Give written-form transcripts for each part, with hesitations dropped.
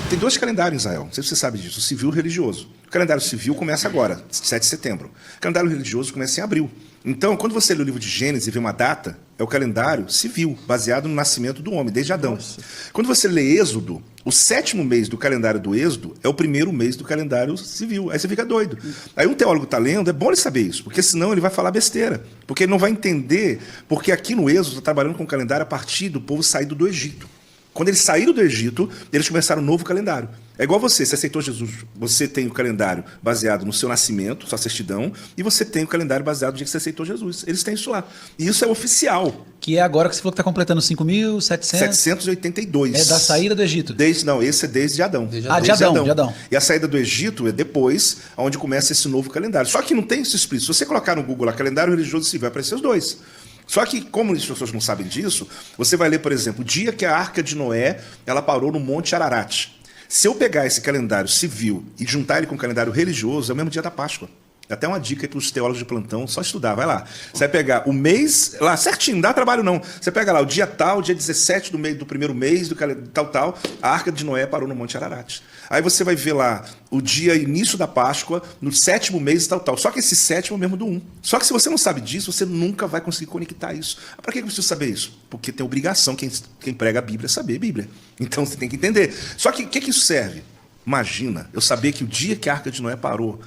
Tem dois calendários em Israel, não sei se você sabe disso, o civil e o religioso. O calendário civil começa agora, 7 de setembro. O calendário religioso começa em abril. Então, quando você lê o livro de Gênesis e vê uma data, é o calendário civil, baseado no nascimento do homem, desde Adão. Nossa. Quando você lê Êxodo, o 7º mês do calendário do Êxodo é o primeiro mês do calendário civil. Aí você fica doido. Aí um teólogo está lendo, é bom ele saber isso, porque senão ele vai falar besteira. Porque ele não vai entender, porque aqui no Êxodo está trabalhando com o calendário a partir do povo saído do Egito. Quando eles saíram do Egito, eles começaram um novo calendário. É igual você aceitou Jesus, você tem o calendário baseado no seu nascimento, sua certidão, e você tem o calendário baseado no dia que você aceitou Jesus. Eles têm isso lá. E isso é oficial. Que é agora que você falou que está completando 5.700... 782. É da saída do Egito. Esse é desde Adão. De Adão. E a saída do Egito é depois, onde começa esse novo calendário. Só que não tem isso explícito. Se você colocar no Google lá, calendário religioso civil, vai aparecer os dois. Só que, como as pessoas não sabem disso, você vai ler, por exemplo, o dia que a Arca de Noé ela parou no Monte Ararat. Se eu pegar esse calendário civil e juntar ele com o calendário religioso, é o mesmo dia da Páscoa. Até uma dica para os teólogos de plantão, só estudar, vai lá. Você vai pegar o mês, lá certinho, não dá trabalho não. Você pega lá o dia tal, dia 17 do primeiro mês, do tal, a Arca de Noé parou no Monte Ararat. Aí você vai ver lá o dia início da Páscoa, no 7º mês, tal. Só que esse 7º é o mesmo do 1. Só que se você não sabe disso, você nunca vai conseguir conectar isso. Para que eu preciso saber isso? Porque tem obrigação, quem prega a Bíblia, é saber a Bíblia. Então você tem que entender. Só que o que isso serve? Imagina, eu saber que o dia que a Arca de Noé parou,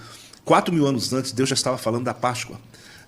4.000 anos antes, Deus já estava falando da Páscoa.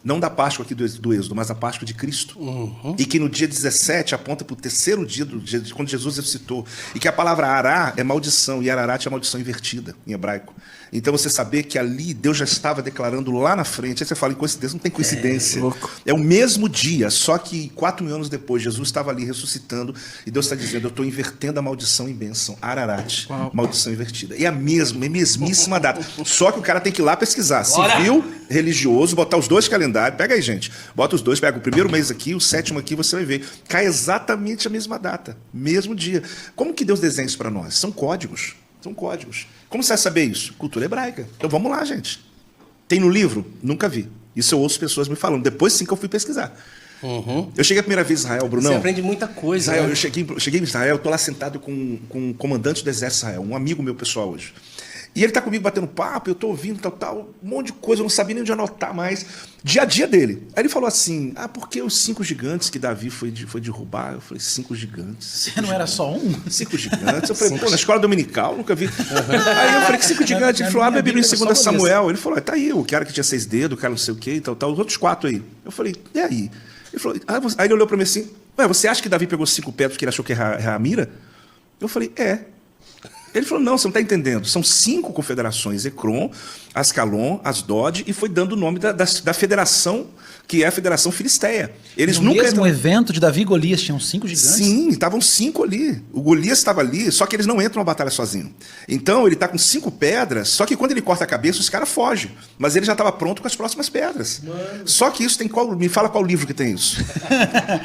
Não da Páscoa aqui do Êxodo, mas da Páscoa de Cristo. Uhum. E que no dia 17 aponta para o terceiro dia, quando Jesus ressuscitou. E que a palavra ará é maldição, e ararat é maldição invertida, em hebraico. Então você saber que ali Deus já estava declarando lá na frente. Aí você fala em coincidência, não tem coincidência. É o mesmo dia, só que 4.000 anos depois, Jesus estava ali ressuscitando e Deus está dizendo, eu estou invertendo a maldição em bênção. Ararat, maldição invertida. É a mesmíssima data. Só que o cara tem que ir lá pesquisar. Civil, religioso, botar os dois calendários. Pega aí, gente. Bota os dois, pega o primeiro mês aqui, o 7º aqui, você vai ver. Cai exatamente a mesma data, mesmo dia. Como que Deus desenha isso para nós? São códigos. São códigos. Como você vai saber isso? Cultura hebraica. Então vamos lá, gente. Tem no livro? Nunca vi. Isso eu ouço pessoas me falando. Depois sim que eu fui pesquisar. Uhum. Eu cheguei a primeira vez em Israel, Brunão. Você aprende muita coisa. Israel, né? Eu cheguei em Israel, estou lá sentado com o comandante do exército de Israel, um amigo meu pessoal hoje. E ele está comigo batendo papo, eu estou ouvindo, tal, um monte de coisa, eu não sabia nem onde anotar mais. Dia a dia dele. Aí ele falou assim, porque os 5 gigantes que Davi foi derrubar? Eu falei, 5 gigantes? Você não era só um? 5 gigantes? Eu falei, na escola dominical, nunca vi. Aí eu falei, que 5 gigantes? Ele falou, abre a Bíblia em 2 Samuel. Ele falou, tá aí, o cara que tinha 6 dedos, o cara não sei o quê, tal, os outros 4 aí. Eu falei, e aí? Ele falou, aí ele olhou para mim assim, você acha que Davi pegou 5 pedras porque ele achou que era a mira? Eu falei, Ele falou, não, você não está entendendo. São 5 confederações, Ecrom, Ascalon, Asdod, e foi dando o nome da federação, que é a Federação Filisteia. Eles no mesmo evento de Davi e Golias, tinham 5 gigantes? Sim, estavam 5 ali. O Golias estava ali, só que eles não entram na batalha sozinho. Então, ele está com 5 pedras, só que quando ele corta a cabeça, os caras fogem. Mas ele já estava pronto com as próximas pedras. Mano. Só que isso tem qual... Me fala qual livro que tem isso.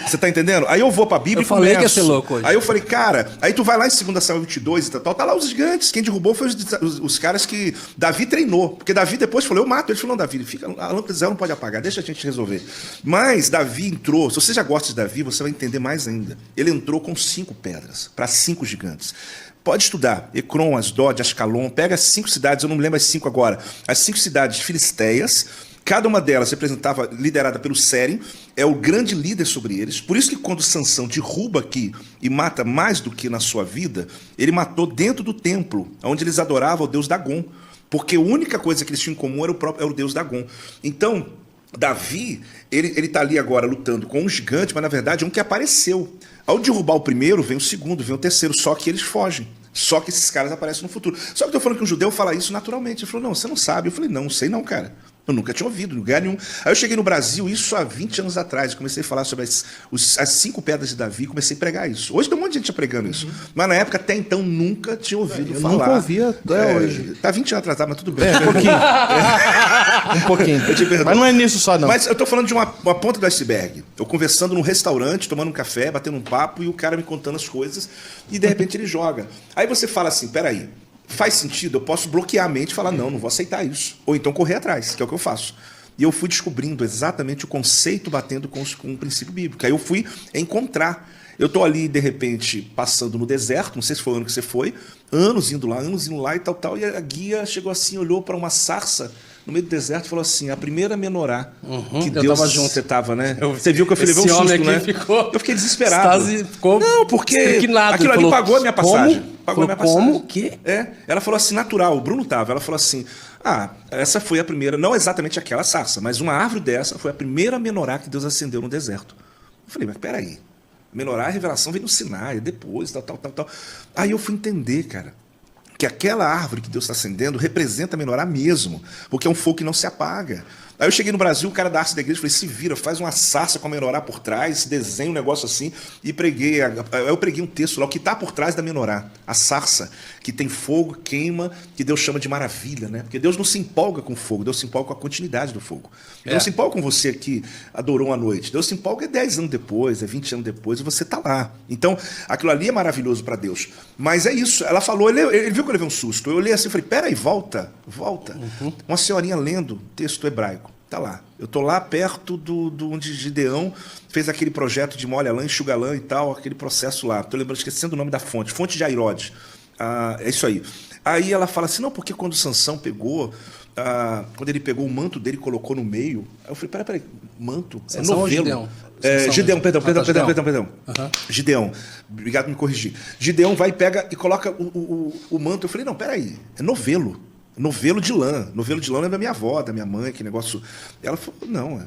Você está entendendo? Aí eu vou para a Bíblia e começo. Eu falei que ia ser louco hoje. Aí eu falei, cara... Aí tu vai lá em 2 Samuel 22 e tal, tá lá os gigantes. Quem derrubou foi os caras que Davi treinou. Porque Davi depois falou, eu mato. Ele falou, não, Davi, a lâmpada de Zé não pode apagar, deixa a gente resolver. Mas Davi entrou, se você já gosta de Davi, você vai entender mais ainda. Ele entrou com 5 pedras, para 5 gigantes. Pode estudar, Ecrom, Asdod, Ascalon, pega as 5 cidades, eu não me lembro as 5 agora, as 5 cidades filisteias, cada uma delas representava, liderada pelo Sérim, é o grande líder sobre eles. Por isso que quando Sansão derruba aqui e mata mais do que na sua vida, ele matou dentro do templo, onde eles adoravam o deus Dagon, porque a única coisa que eles tinham em comum era o deus Dagon. Então, Davi, ele está ali agora lutando com um gigante, mas na verdade é um que apareceu. Ao derrubar o primeiro, vem o segundo, vem o terceiro, só que eles fogem. Só que esses caras aparecem no futuro. Só que eu estou falando que um judeu fala isso naturalmente. Ele falou, não, você não sabe. Eu falei, não sei não, cara. Eu nunca tinha ouvido, em lugar nenhum. Aí eu cheguei no Brasil, isso há 20 anos atrás, comecei a falar sobre as 5 pedras de Davi, comecei a pregar isso. Hoje tem um monte de gente pregando isso. Mas na época, até então, nunca tinha ouvido falar. Nunca ouvia até hoje. Tá 20 anos atrasado, mas tudo bem. Um pouquinho. Um pouquinho. Mas não é nisso só, não. Mas eu tô falando de uma ponta do iceberg. Eu conversando num restaurante, tomando um café, batendo um papo, e o cara me contando as coisas, e de repente ele joga. Aí você fala assim, peraí, faz sentido? Eu posso bloquear a mente e falar, não vou aceitar isso. Ou então correr atrás, que é o que eu faço. E eu fui descobrindo exatamente o conceito batendo com o princípio bíblico. Aí eu fui encontrar. Eu tô ali, de repente, passando no deserto, não sei se foi o ano que você foi, anos indo lá e tal, e a guia chegou assim, olhou para uma sarça no meio do deserto e falou assim, a primeira menorá que eu Deus... tava junto. Você tava, né? Você viu que eu levei um Esse susto, homem aqui né? ficou- Eu fiquei desesperado. Ficou Não, porque estriquinado. aquilo ali Falou, pagou a minha passagem. como? Pagou a minha Falou, passagem. como? O quê? É, ela falou assim, natural, o Bruno tava, ela falou assim, essa foi a primeira, não exatamente aquela sarça, mas uma árvore dessa foi a primeira menorá que Deus acendeu no deserto. Eu falei, mas peraí, menorá, a revelação vem no Sinai, depois, tal. Aí eu fui entender, cara, que aquela árvore que Deus está acendendo representa a menorá mesmo, porque é um fogo que não se apaga. Aí eu cheguei no Brasil, o cara da arte da igreja, falei, se vira, faz uma sarça com a menorá por trás, desenha um negócio assim, e preguei. Eu preguei um texto lá, o que está por trás da menorá, a sarça, que tem fogo, queima, que Deus chama de maravilha, né? Porque Deus não se empolga com o fogo, Deus se empolga com a continuidade do fogo. Deus não se empolga com você que adorou a noite, Deus se empolga 10 anos depois, 20 anos depois, e você está lá. Então, aquilo ali é maravilhoso para Deus. Mas é isso, ela falou, ele viu que eu levei um susto, eu olhei assim e falei, peraí, volta. Uma senhorinha lendo texto hebraico. Tá lá. Eu tô lá perto do onde Gideão fez aquele projeto de molha lã, enxuga lã e tal, aquele processo lá. Tô lembrando, esquecendo o nome da fonte. Fonte de Airode. É isso aí. Aí ela fala assim, não, porque quando Sansão pegou, quando ele pegou o manto dele e colocou no meio, aí eu falei, peraí, manto? Sansão ou novelo. Gideão? Gideão, perdão. Uhum. Gideão, obrigado por me corrigir. Gideão vai e pega e coloca o manto. Eu falei, não, peraí, é novelo. Novelo de lã. Novelo de lã lembra da minha avó, da minha mãe, que negócio. Ela falou, não,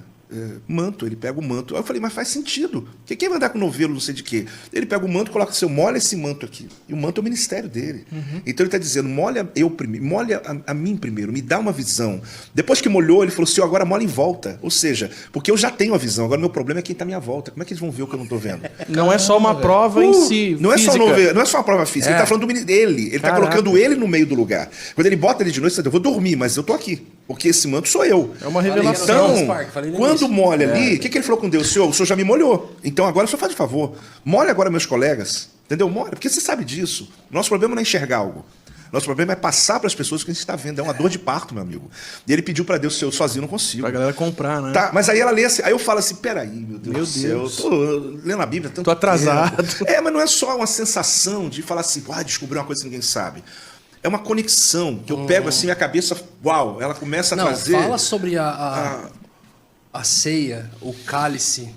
manto. Ele pega o manto. Aí eu falei, mas faz sentido. Porque quem vai andar com novelo, não sei de quê? Ele pega o manto e coloca assim, molha esse manto aqui. E o manto é o ministério dele. Então ele está dizendo, molha eu primeiro, molha a mim primeiro, me dá uma visão. Depois que molhou, ele falou, Senhor, agora molha em volta. Ou seja, porque eu já tenho a visão, agora o meu problema é quem está à minha volta. Como é que eles vão ver o que eu não estou vendo? Não é só uma prova em si, Não é, física. não é só uma prova física, ele está falando dele. Ele está colocando ele no meio do lugar. Quando ele bota ele de noite, ele diz, eu vou dormir, mas eu estou aqui. Porque esse manto sou eu. É uma revelação. Então, quando molha ali, o que ele falou com Deus? O senhor já me molhou. Então agora o senhor faz de favor. Molha agora meus colegas. Entendeu? Molha. Porque você sabe disso. Nosso problema não é enxergar algo. Nosso problema é passar para as pessoas o que a gente está vendo. É uma dor de parto, meu amigo. E ele pediu para Deus, se eu sozinho não consigo. Pra galera comprar, né? Tá, mas aí ela lê assim, aí eu falo assim, peraí, meu Deus do céu, eu tô lendo a Bíblia há tanto Tô atrasado. tempo. Mas não é só uma sensação de falar assim, descobri uma coisa que ninguém sabe. É uma conexão que eu pego assim, minha cabeça, ela começa a trazer... Fala sobre a ceia, o cálice.